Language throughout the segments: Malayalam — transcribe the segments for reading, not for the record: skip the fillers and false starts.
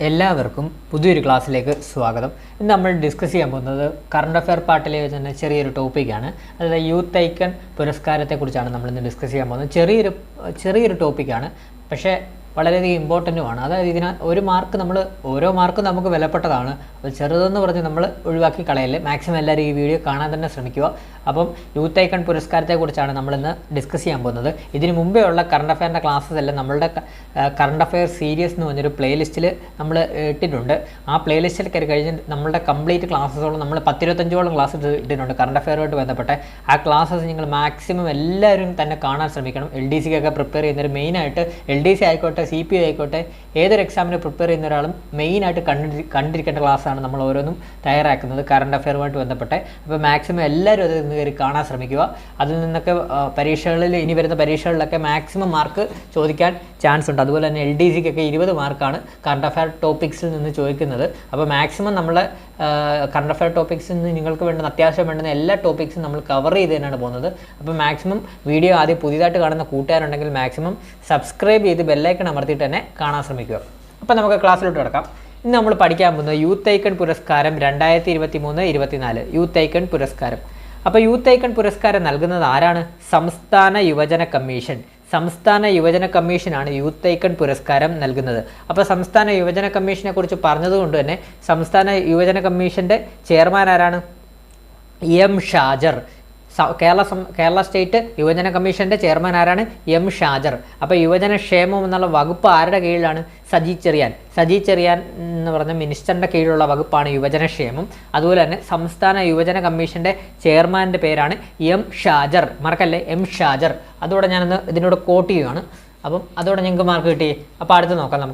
എല്ലാവർക്കും പുതിയൊരു ക്ലാസ്സിലേക്ക് സ്വാഗതം. ഇന്ന് നമ്മൾ ഡിസ്കസ് ചെയ്യാൻ പോകുന്നത് കറണ്ട് അഫെയർ പാർട്ടിലെ തന്നെ ചെറിയൊരു ടോപ്പിക്കാണ്. അതായത് യൂത്ത് ഐക്കൺ പുരസ്കാരത്തെക്കുറിച്ചാണ് നമ്മളിന്ന് ഡിസ്കസ് ചെയ്യാൻ പോകുന്നത്. ചെറിയൊരു ടോപ്പിക്കാണ്, പക്ഷേ വളരെയധികം ഇമ്പോർട്ടൻറ്റുമാണ്. അതായത് ഒരു മാർക്ക് ഓരോ മാർക്കും നമുക്ക് വിലപ്പെട്ടതാണ്. അപ്പോൾ ചെറുതെന്ന് പറഞ്ഞ് നമ്മൾ ഒഴിവാക്കി കളയല്ലേ. മാക്സിമം എല്ലാവരും ഈ വീഡിയോ കാണാൻ തന്നെ ശ്രമിക്കുക. അപ്പം യൂത്ത് ഐക്കൺ പുരസ്കാരത്തെക്കുറിച്ചാണ് നമ്മളിന്ന് ഡിസ്കസ് ചെയ്യാൻ പോകുന്നത്. ഇതിന് മുമ്പേ ഉള്ള കറണ്ട് അഫെയറിൻ്റെ ക്ലാസ്സസ് എല്ലാം നമ്മളുടെ കറണ്ട് അഫെയർ സീരീസ് എന്ന് പറഞ്ഞൊരു പ്ലേലിസ്റ്റിൽ നമ്മൾ ഇട്ടിട്ടുണ്ട്. ആ പ്ലേലിസ്റ്റിൽ കയറി കഴിഞ്ഞ് നമ്മളുടെ കംപ്ലീറ്റ് ക്ലാസ്സസോളം നമ്മൾ 10-25ഓളം ക്ലാസ് ഇട്ടിട്ടുണ്ട് കറണ്ട് അഫെയറുമായിട്ട് ബന്ധപ്പെട്ട്. ആ ക്ലാസ്സസ് നിങ്ങൾ മാക്സിമം എല്ലാവരും തന്നെ കാണാൻ ശ്രമിക്കണം. LDC ഒക്കെ പ്രിപ്പയർ ചെയ്യുന്നൊരു മെയിനായിട്ട് LDC ആയിക്കോട്ടെ, CPO ആയിക്കോട്ടെ, ഏതൊരു എക്സാമിന് പ്രിപ്പയർ ചെയ്യുന്ന ഒരാളും മെയിനായിട്ട് കണ്ടിരിക്കേണ്ട ക്ലാസ്സാണ് നമ്മൾ ഓരോന്നും തയ്യാറാക്കുന്നത് കറണ്ട് അഫെയറുമായിട്ട് ബന്ധപ്പെട്ട്. അപ്പോൾ മാക്സിമം എല്ലാവരും അത് ഇന്ന് കയറി കാണാൻ ശ്രമിക്കുക. അതിൽ നിന്നൊക്കെ ഇനി വരുന്ന പരീക്ഷകളിലൊക്കെ മാക്സിമം മാർക്ക് ചോദിക്കാൻ ചാൻസ് ഉണ്ട്. അതുപോലെ തന്നെ LDCക്കൊക്കെ 20 മാർക്കാണ് കറണ്ട് അഫെയർ ടോപ്പിക്സിൽ നിന്ന് ചോദിക്കുന്നത്. അപ്പോൾ മാക്സിമം നമ്മളെ കറണ്ട് അഫെയർ ടോപ്പിക്സിൽ നിന്ന് നിങ്ങൾക്ക് അത്യാവശ്യം വേണ്ടുന്ന എല്ലാ ടോപ്പിക്സും നമ്മൾ കവർ ചെയ്ത് തന്നെയാണ് പോകുന്നത്. അപ്പോൾ മാക്സിമം വീഡിയോ ആദ്യം പുതിയതായിട്ട് കാണുന്ന കൂട്ടുകാരുണ്ടെങ്കിൽ മാക്സിമം സബ്സ്ക്രൈബ് ചെയ്ത് ബെല്ലൈക്കൺ അമർത്തിയിട്ട് തന്നെ കാണാൻ ശ്രമിക്കുക. അപ്പോൾ നമുക്ക് ക്ലാസ്സിലോട്ട് കിടക്കാം. ഇന്ന് നമ്മൾ പഠിക്കാൻ പോകുന്നത് യൂത്ത് ഐക്കൺ പുരസ്കാരം 2023-24 യൂത്ത് ഐക്കൺ പുരസ്കാരം. അപ്പോൾ യൂത്ത് ഐക്കൺ പുരസ്കാരം നൽകുന്നത് ആരാണ്? സംസ്ഥാന യുവജന കമ്മീഷൻ. സംസ്ഥാന യുവജന കമ്മീഷനാണ് യൂത്ത് ഐക്കൺ പുരസ്കാരം നൽകുന്നത്. അപ്പോൾ സംസ്ഥാന യുവജന കമ്മീഷനെ കുറിച്ച് പറഞ്ഞതുകൊണ്ട് തന്നെ സംസ്ഥാന യുവജന കമ്മീഷൻ്റെ ചെയർമാൻ ആരാണ്? M. ഷാജർ. കേരള സ്റ്റേറ്റ് യുവജന കമ്മീഷൻ്റെ ചെയർമാൻ ആരാണ്? M. ഷാജർ. അപ്പോൾ യുവജന ക്ഷേമം എന്നുള്ള വകുപ്പ് ആരുടെ കീഴിലാണ്? സജി ചെറിയാൻ എന്ന് പറഞ്ഞ മിനിസ്റ്ററിൻ്റെ കീഴിലുള്ള വകുപ്പാണ് യുവജനക്ഷേമം. അതുപോലെ തന്നെ സംസ്ഥാന യുവജന കമ്മീഷൻ്റെ ചെയർമാൻ്റെ പേരാണ് M. ഷാജർ. മറക്കല്ലേ, M. ഷാജർ. അതോടെ ഞാനൊന്ന് ഇതിനോട് കോട്ട് ചെയ്യുകയാണ്. അപ്പം അതോടെ ഞങ്ങൾക്ക് മാർക്ക് കിട്ടി. അപ്പോൾ അടുത്ത് നോക്കാം.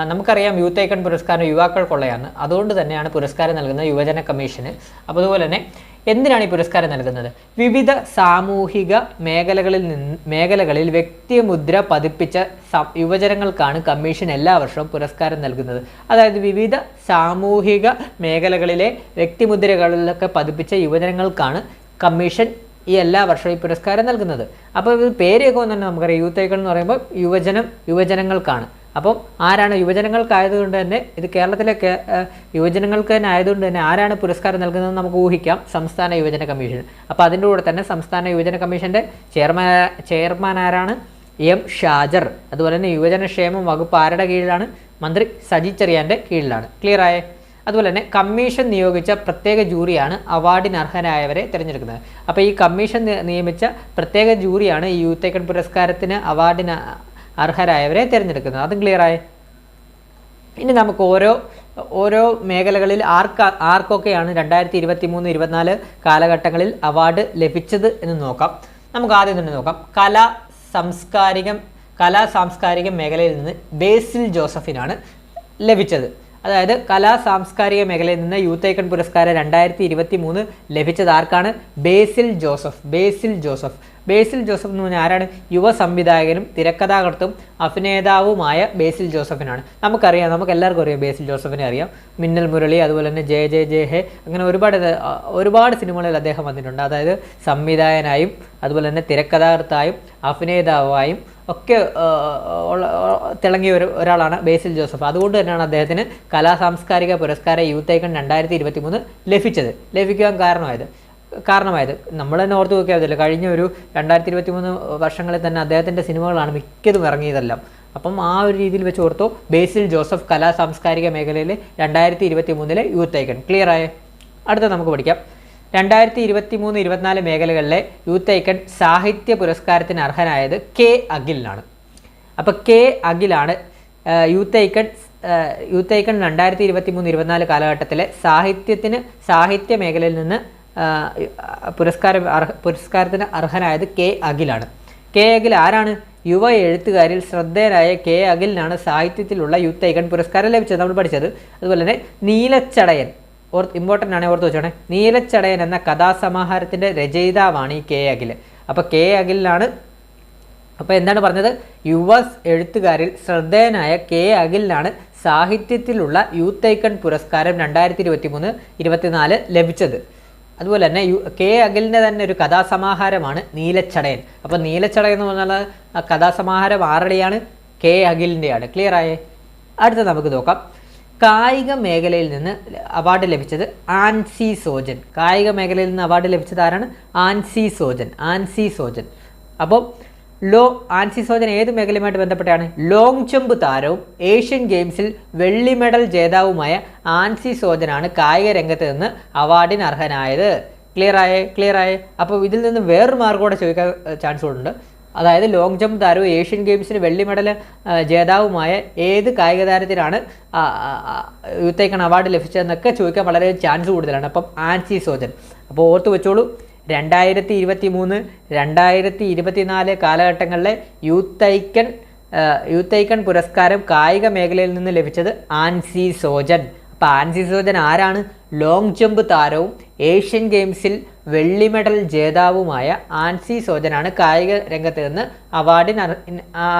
നമുക്കറിയാം യൂത്ത് ഐക്കൺ പുരസ്കാരം യുവാക്കൾക്കുള്ളതാണ്. അതുകൊണ്ട് തന്നെയാണ് പുരസ്കാരം നൽകുന്നത് യുവജന കമ്മീഷന്. അപ്പോൾ അതുപോലെ തന്നെ എന്തിനാണ് ഈ പുരസ്കാരം നൽകുന്നത്? വിവിധ സാമൂഹിക മേഖലകളിൽ വ്യക്തിമുദ്ര പതിപ്പിച്ച യുവജനങ്ങൾക്കാണ് കമ്മീഷൻ എല്ലാ വർഷവും പുരസ്കാരം നൽകുന്നത്. അതായത് വിവിധ സാമൂഹിക മേഖലകളിലെ വ്യക്തിമുദ്രകളിലൊക്കെ പതിപ്പിച്ച യുവജനങ്ങൾക്കാണ് കമ്മീഷൻ ഈ എല്ലാ വർഷവും ഈ പുരസ്കാരം നൽകുന്നത്. അപ്പോൾ ഇത് പേരൊക്കെ തന്നെ നമുക്കറിയാം. യൂത്ത് ഐക്കൺ എന്ന് പറയുമ്പോൾ യുവജനങ്ങൾക്കാണ്. അപ്പം ആരാണ്? യുവജനങ്ങൾക്കായതുകൊണ്ട് തന്നെ ഇത് കേരളത്തിലെ യുവജനങ്ങൾക്ക് തന്നെ ആയതുകൊണ്ട് തന്നെ ആരാണ് പുരസ്കാരം നൽകുന്നതെന്ന് നമുക്ക് ഊഹിക്കാം. സംസ്ഥാന യുവജന കമ്മീഷൻ. അപ്പോൾ അതിൻ്റെ കൂടെ തന്നെ സംസ്ഥാന യുവജന കമ്മീഷൻ്റെ ചെയർമാൻ ആരാണ്? M. ഷാജർ. അതുപോലെ തന്നെ യുവജനക്ഷേമം വകുപ്പ് ആരുടെ കീഴിലാണ്? മന്ത്രി സജി ചെറിയാൻ്റെ കീഴിലാണ്. ക്ലിയർ ആയേ? അതുപോലെ തന്നെ കമ്മീഷൻ നിയോഗിച്ച പ്രത്യേക ജൂറിയാണ് അവാർഡിന് അർഹരായവരെ തിരഞ്ഞെടുക്കുന്നത്. അപ്പോൾ ഈ കമ്മീഷൻ നിയമിച്ച പ്രത്യേക ജൂറിയാണ് ഈ യൂത്ത് ഐക്കൺ പുരസ്കാരത്തിന് അവാർഡിന് അർഹരായവരെ തിരഞ്ഞെടുക്കുന്നത്. അതും ക്ലിയറായി. ഇനി നമുക്ക് ഓരോ മേഖലകളിൽ ആർക്കൊക്കെയാണ് 2023-24 കാലഘട്ടങ്ങളിൽ അവാർഡ് ലഭിച്ചത് എന്ന് നോക്കാം. നമുക്ക് ആദ്യം തന്നെ നോക്കാം. കലാ സാംസ്കാരിക മേഖലയിൽ നിന്ന് ബേസിൽ ജോസഫിനാണ് ലഭിച്ചത്. അതായത് സാംസ്കാരിക മേഖലയിൽ നിന്ന് യൂത്ത് ഐക്കൺ പുരസ്കാരം 2023 ലഭിച്ചത് ആർക്കാണ്? ബേസിൽ ജോസഫ് എന്ന് പറഞ്ഞാൽ ആരാണ്? യുവ സംവിധായകനും തിരക്കഥാകൃത്തും അഭിനേതാവുമായ ബേസിൽ ജോസഫിനാണ്. നമുക്ക് എല്ലാവർക്കും അറിയാം ബേസിൽ ജോസഫിനെ അറിയാം. മിന്നൽ മുരളി, അതുപോലെ തന്നെ ജയ ഹേ, അങ്ങനെ ഒരുപാട് സിനിമകളിൽ അദ്ദേഹം വന്നിട്ടുണ്ട്. അതായത് സംവിധായകനായും അതുപോലെ തന്നെ തിരക്കഥാകൃത്തായും അഭിനേതാവായും ഒക്കെ തിളങ്ങിയ ഒരാളാണ് ബേസിൽ ജോസഫ്. അതുകൊണ്ട് തന്നെയാണ് അദ്ദേഹത്തിന് സാംസ്കാരിക പുരസ്കാരം യൂത്ത് ഐക്കൺ 2023 ലഭിക്കാൻ കാരണമായത് നമ്മൾ തന്നെ ഓർത്ത് നോക്കിയാൽ കഴിഞ്ഞ ഒരു 2023 വർഷങ്ങളിൽ തന്നെ അദ്ദേഹത്തിൻ്റെ സിനിമകളാണ് മിക്കതും ഇറങ്ങിയതെല്ലാം. അപ്പം ആ ഒരു രീതിയിൽ വെച്ച് ഓർത്തോ ബേസിൽ ജോസഫ് സാംസ്കാരിക മേഖലയിൽ 2023 യൂത്ത് ഐക്കൺ. ക്ലിയർ ആയേ? അടുത്ത നമുക്ക് പഠിക്കാം. 2023-24 മേഖലകളിലെ യൂത്ത് ഐക്കൺ സാഹിത്യ പുരസ്കാരത്തിന് അർഹനായത് K. അഖിലിനാണ്. അപ്പോൾ K. അഖിലാണ് യൂത്ത് ഐക്കൺ 2023-24 കാലഘട്ടത്തിലെ സാഹിത്യ മേഖലയിൽ നിന്ന് പുരസ്കാരത്തിന് അർഹനായത് K. അഖിലാണ്. K. അഖിൽ ആരാണ്? യുവ എഴുത്തുകാരിൽ ശ്രദ്ധേയനായ K. അഖിലിനാണ് സാഹിത്യത്തിലുള്ള യൂത്ത് ഐക്കൺ പുരസ്കാരം ലഭിച്ചത്. നമ്മൾ പഠിച്ചത്. അതുപോലെ തന്നെ നീലച്ചടയൻ, ഇമ്പോർട്ടൻ്റ് ആണ്, ഓർത്ത് വെച്ചോണേ. നീലച്ചടയൻ എന്ന കഥാസമാഹാരത്തിൻ്റെ രചയിതാവാണ് ഈ K. അഖിൽ. അപ്പോൾ K. അഖിലിനാണ്. അപ്പോൾ എന്താണ് പറഞ്ഞത്? യുവ എഴുത്തുകാരിൽ ശ്രദ്ധേയനായ K. അഖിലിനാണ് സാഹിത്യത്തിലുള്ള യൂത്ത് ഐക്കൺ പുരസ്കാരം 2023-24 ലഭിച്ചത്. അതുപോലെ തന്നെ K. അഖിലിൻ്റെ തന്നെ ഒരു കഥാസമാഹാരമാണ് നീലച്ചടയൻ. അപ്പോൾ നീലച്ചടയൻ എന്ന് പറഞ്ഞാൽ കഥാസമാഹാരം ആരുടെയാണ്? K. അഖിലിൻ്റെയാണ്. ക്ലിയർ ആയേ? അടുത്ത നമുക്ക് നോക്കാം. കായിക മേഖലയിൽ നിന്ന് അവാർഡ് ലഭിച്ചത് ആൻസി സോജൻ. കായിക മേഖലയിൽ നിന്ന് അവാർഡ് ലഭിച്ചത് ആരാണ്? ആൻസി സോജൻ. അപ്പോൾ ആൻസി സോജൻ ഏത് മേഖലയുമായിട്ട് ബന്ധപ്പെട്ടാണ്? ലോങ് ജമ്പ് താരവും ഏഷ്യൻ ഗെയിംസിൽ വെള്ളി മെഡൽ ജേതാവുമായ ആൻസി സോജനാണ് കായിക രംഗത്ത് നിന്ന് അവാർഡിന് അർഹനായത്. ക്ലിയർ ആയേ? അപ്പോൾ ഇതിൽ നിന്ന് വേറൊരു മാർക്ക് കൂടെ ചോദിക്കാൻ ചാൻസ് ഉണ്ട്. അതായത് ലോങ് ജമ്പ് താരവും ഏഷ്യൻ ഗെയിംസിന് വെള്ളി മെഡൽ ജേതാവുമായ ഏത് കായിക താരത്തിനാണ് യൂത്ത് ഐക്കൺ അവാർഡ് ലഭിച്ചതെന്നൊക്കെ ചോദിക്കാൻ വളരെ ചാൻസ് കൂടുതലാണ്. അപ്പം ആൻസി സോജൻ. അപ്പോൾ ഓർത്ത് വെച്ചോളൂ, 2023, 2024 കാലഘട്ടങ്ങളിലെ യൂത്ത് ഐക്കൺ പുരസ്കാരം കായിക മേഖലയിൽ നിന്ന് ലഭിച്ചത് ആൻസി സോജൻ. അപ്പോൾ ആൻസി സോജൻ ആരാണ്? ലോങ് ജമ്പ് താരവും ഏഷ്യൻ ഗെയിംസിൽ വെള്ളി മെഡൽ ജേതാവുമായ ആൻസി സോജനാണ് കായിക രംഗത്ത് നിന്ന് അവാർഡിന്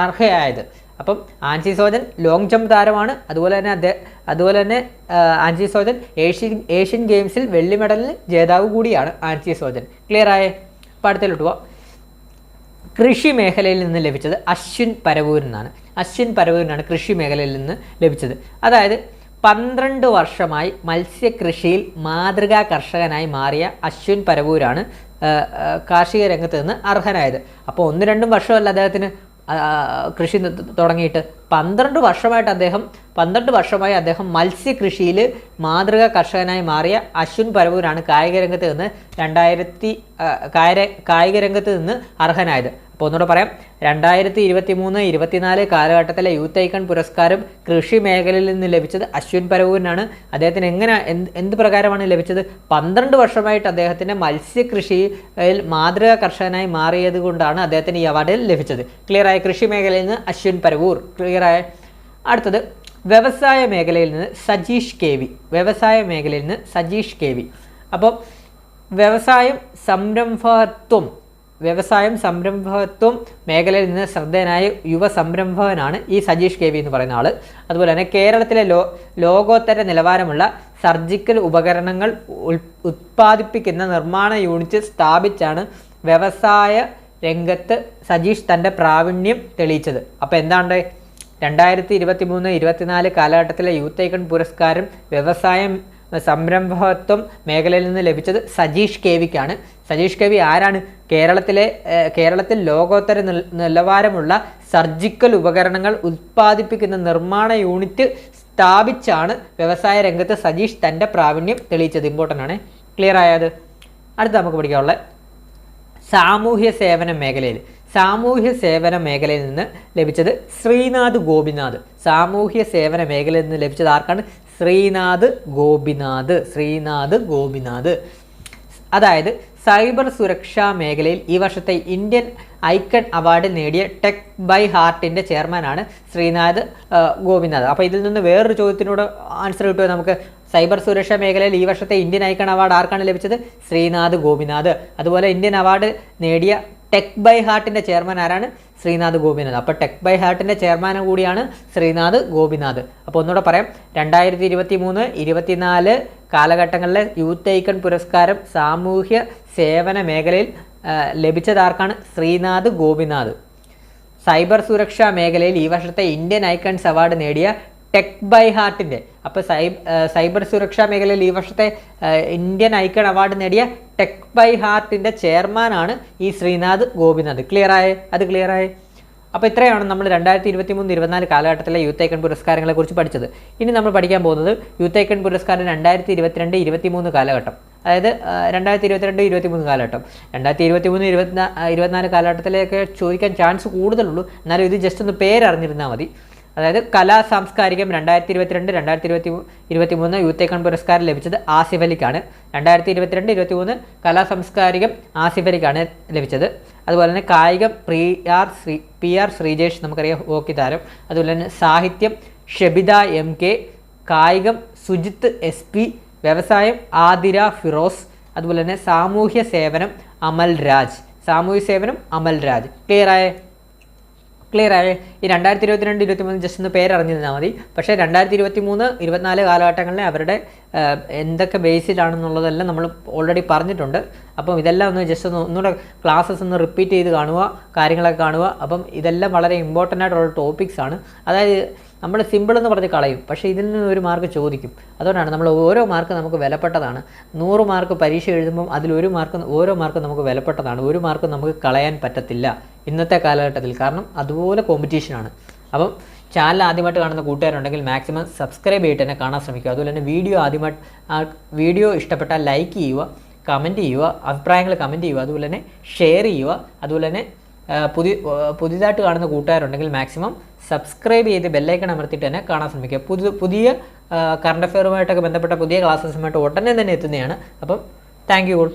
അർഹയായത്. അപ്പം ആൻസി സോജൻ ലോങ് ജമ്പ് താരമാണ്. അതുപോലെ തന്നെ ആൻസി സോജൻ ഏഷ്യൻ ഗെയിംസിൽ വെള്ളി മെഡലിന് ജേതാവ് കൂടിയാണ് ആൻസി സോജൻ. ക്ലിയർ ആയേ? അപ്പോൾ അടുത്തിലോട്ട് പോവാം. കൃഷി മേഖലയിൽ നിന്ന് ലഭിച്ചത് അശ്വിൻ പരവൂരിനാണ് കൃഷി മേഖലയിൽ നിന്ന് ലഭിച്ചത്. അതായത് 12 വർഷമായി മത്സ്യകൃഷിയിൽ മാതൃകാ കർഷകനായി മാറിയ അശ്വിൻ പരവൂരാണ് കാർഷിക രംഗത്ത് നിന്ന് അർഹനായത്. അപ്പോൾ 1-2 വർഷമല്ല അദ്ദേഹത്തിന് കൃഷി തുടങ്ങിയിട്ട് 12 വർഷമായി അദ്ദേഹം മത്സ്യകൃഷിയിൽ മാതൃകാ കർഷകനായി മാറിയ അശ്വിൻ പരവൂരാണ് കായിക രംഗത്ത് നിന്ന് അർഹനായത്. അപ്പോൾ ഒന്നുകൂടെ പറയാം, 2023-24 കാലഘട്ടത്തിലെ യൂത്ത് ഐക്കൺ പുരസ്കാരം കൃഷി മേഖലയിൽ നിന്ന് ലഭിച്ചത് അശ്വിൻ പരവൂരിനാണ്. അദ്ദേഹത്തിന് എന്ത് പ്രകാരമാണ് ലഭിച്ചത്? 12 വർഷമായിട്ട് അദ്ദേഹത്തിൻ്റെ മത്സ്യകൃഷിയിൽ മാതൃകാ കർഷകനായി മാറിയത് കൊണ്ടാണ് അദ്ദേഹത്തിന് ഈ അവാർഡ് ലഭിച്ചത്. ക്ലിയർ ആയ? കൃഷി മേഖലയിൽ നിന്ന് അശ്വിൻ പരവൂർ. ക്ലിയർ ആയ? അടുത്തത് വ്യവസായ മേഖലയിൽ നിന്ന് സജീഷ് കെ വി. അപ്പോൾ വ്യവസായം സംരംഭകത്വം മേഖലയിൽ നിന്ന് ശ്രദ്ധേയനായ യുവ സംരംഭകനാണ് ഈ സജീഷ് കെ വി എന്ന് പറയുന്ന ആൾ. അതുപോലെ തന്നെ കേരളത്തിലെ ലോകോത്തര നിലവാരമുള്ള സർജിക്കൽ ഉപകരണങ്ങൾ ഉത്പാദിപ്പിക്കുന്ന നിർമ്മാണ യൂണിറ്റ് സ്ഥാപിച്ചാണ് വ്യവസായ രംഗത്ത് സജീഷ് തൻ്റെ പ്രാവീണ്യം തെളിയിച്ചത്. അപ്പോൾ എന്താണ് 2023-24 കാലഘട്ടത്തിലെ യൂത്ത് ഐക്കൺ പുരസ്കാരം വ്യവസായം സംരംഭകത്വം മേഖലയിൽ നിന്ന് ലഭിച്ചത് സജീഷ് കെ വിക്കാണ്. സജീഷ് കെ വി ആരാണ്? കേരളത്തിൽ ലോകോത്തര നിലവാരമുള്ള സർജിക്കൽ ഉപകരണങ്ങൾ ഉത്പാദിപ്പിക്കുന്ന നിർമ്മാണ യൂണിറ്റ് സ്ഥാപിച്ചാണ് വ്യവസായ രംഗത്ത് സജീഷ് തൻ്റെ പ്രാവീണ്യം തെളിയിച്ചത്. ഇമ്പോർട്ടൻ്റ് ആണ്. ക്ലിയർ ആയത്? അടുത്ത നമുക്ക് പഠിക്കാനുള്ളത് സാമൂഹ്യ സേവന മേഖലയിൽ നിന്ന് ലഭിച്ചത് ശ്രീനാഥ് ആർക്കാണ്? ശ്രീനാഥ് ഗോപിനാഥ്. അതായത് സൈബർ സുരക്ഷാ മേഖലയിൽ ഈ വർഷത്തെ ഇന്ത്യൻ ഐക്കൺ അവാർഡ് നേടിയ ടെക് ബൈ ഹാർട്ടിൻ്റെ ചെയർമാനാണ് ശ്രീനാഥ് ഗോപിനാഥ്. അപ്പോൾ ഇതിൽ നിന്ന് വേറൊരു ചോദ്യത്തിനോട് ആൻസർ കിട്ടുമോ നമുക്ക്? സൈബർ സുരക്ഷാ മേഖലയിൽ ഈ വർഷത്തെ ഇന്ത്യൻ ഐക്കൺ അവാർഡ് ആർക്കാണ് ലഭിച്ചത്? ശ്രീനാഥ് ഗോപിനാഥ്. അതുപോലെ ഇന്ത്യൻ അവാർഡ് നേടിയ ടെക് ബൈ ഹാർട്ടിൻ്റെ ചെയർമാൻ ആരാണ്? ശ്രീനാഥ് ഗോപിനാഥ്. അപ്പോൾ ടെക് ബൈ ഹാർട്ടിൻ്റെ ചെയർമാൻ കൂടിയാണ് ശ്രീനാഥ് ഗോപിനാഥ്. അപ്പോൾ ഒന്നുകൂടെ പറയാം, 2023-24 കാലഘട്ടങ്ങളിലെ യൂത്ത് ഐക്കൺ പുരസ്കാരം സാമൂഹ്യ സേവന മേഖലയിൽ ലഭിച്ചതാർക്കാണ്? ശ്രീനാഥ് ഗോപിനാഥ്. സൈബർ സുരക്ഷാ മേഖലയിൽ ഈ വർഷത്തെ ഇന്ത്യൻ ഐക്കൺസ് അവാർഡ് നേടിയ ടെക് ബൈ ഹാർട്ടിൻ്റെ, അപ്പോൾ സൈബർ സുരക്ഷാ മേഖലയിൽ ഈ വർഷത്തെ ഇന്ത്യൻ ഐക്കൺ അവാർഡ് നേടിയ ടെക് ബൈ ഹാർട്ടിൻ്റെ ചെയർമാനാണ് ഈ ശ്രീനാഥ് ഗോപിനാഥ്. ക്ലിയർ ആയേ? അപ്പോൾ ഇത്രയാണ് നമ്മൾ 2023-24 കാലഘട്ടത്തിലെ യൂത്ത് ഐക്കൺ പുരസ്കാരങ്ങളെക്കുറിച്ച് പഠിച്ചത്. ഇനി നമ്മൾ പഠിക്കാൻ പോകുന്നത് യൂത്ത് ഐക്കൺ പുരസ്കാരം 2022-23 കാലഘട്ടം, അതായത് 2022-23 കാലഘട്ടം. 2023-24 കാലഘട്ടത്തിലേക്ക് ചോദിക്കാൻ ചാൻസ് കൂടുതലുള്ളൂ. എന്നാലും ഇത് ജസ്റ്റ് ഒന്ന് പേരറിഞ്ഞിരുന്നാൽ മതി. അതായത് കലാ സാംസ്കാരികം 2022-23 യൂത്ത് ഐക്കൺ പുരസ്കാരം ലഭിച്ചത് ആസിഫ് അലിക്കാണ്. 2022-23 കലാ സാംസ്കാരികം ആസിഫ് അലിക്കാണ് ലഭിച്ചത്. അതുപോലെ തന്നെ കായികം PR ശ്രീജേഷ്, നമുക്കറിയാം, ഹോക്കി താരം. അതുപോലെ തന്നെ സാഹിത്യം ഷെബിത MK, കായികം സുജിത്ത് SP, വ്യവസായം ആതിര ഫിറോസ്. അതുപോലെ തന്നെ സാമൂഹ്യ സേവനം അമൽ രാജ്. ക്ലിയർ ആയേ? ഈ 2022-23 ജസ്റ്റ് ഒന്ന് പേരറിഞ്ഞിരുന്നാൽ മതി. പക്ഷേ 2023-24 കാലഘട്ടങ്ങളിൽ അവരുടെ എന്തൊക്കെ ബേസിലാണെന്നുള്ളതെല്ലാം നമ്മൾ ഓൾറെഡി പറഞ്ഞിട്ടുണ്ട്. അപ്പം ഇതെല്ലാം ഒന്ന് ജസ്റ്റ് ഒന്നുകൂടെ ക്ലാസ്സസ് ഒന്ന് റിപ്പീറ്റ് ചെയ്ത് കാണുക, കാര്യങ്ങളൊക്കെ കാണുക. അപ്പം ഇതെല്ലാം വളരെ ഇമ്പോർട്ടൻ്റ് ആയിട്ടുള്ള ടോപ്പിക്സ് ആണ്. അതായത് നമ്മൾ സിമ്പിൾ എന്ന് പറഞ്ഞ് കളയും, പക്ഷേ ഇതിൽ നിന്ന് ഒരു മാർക്ക് ചോദിക്കും. അതുകൊണ്ടാണ് നമ്മൾ ഓരോ മാർക്ക് നമുക്ക് വിലപ്പെട്ടതാണ്. 100 മാർക്ക് പരീക്ഷ എഴുതുമ്പം അതിലൊരു മാർക്ക്, ഓരോ മാർക്ക് നമുക്ക് വിലപ്പെട്ടതാണ്. ഒരു മാർക്ക് നമുക്ക് കളയാൻ പറ്റത്തില്ല ഇന്നത്തെ കാലഘട്ടത്തിൽ, കാരണം അതുപോലെ കോമ്പറ്റീഷനാണ്. അപ്പം ചാനൽ ആദ്യമായിട്ട് കാണുന്ന കൂട്ടുകാരുണ്ടെങ്കിൽ മാക്സിമം സബ്സ്ക്രൈബ് ചെയ്തിട്ട് തന്നെ കാണാൻ ശ്രമിക്കുക. അതുപോലെ തന്നെ വീഡിയോ ഇഷ്ടപ്പെട്ടാൽ ലൈക്ക് ചെയ്യുക, കമൻറ്റ് ചെയ്യുക, അഭിപ്രായങ്ങൾ കമൻറ്റ് ചെയ്യുക, അതുപോലെ തന്നെ ഷെയർ ചെയ്യുക. അതുപോലെ തന്നെ പുതിയതായിട്ട് കാണുന്ന കൂട്ടുകാരുണ്ടെങ്കിൽ മാക്സിമം സബ്സ്ക്രൈബ് ചെയ്ത് ബെല്ലൈക്കൺ അമർത്തിയിട്ട് തന്നെ കാണാൻ ശ്രമിക്കുക. പുതിയ കറണ്ട് അഫെയറുമായിട്ടൊക്കെ ബന്ധപ്പെട്ട പുതിയ ക്ലാസ്സസുമായിട്ട് ഉടനെ തന്നെ എത്തുന്നതാണ്. അപ്പം താങ്ക് യു ഓൾ.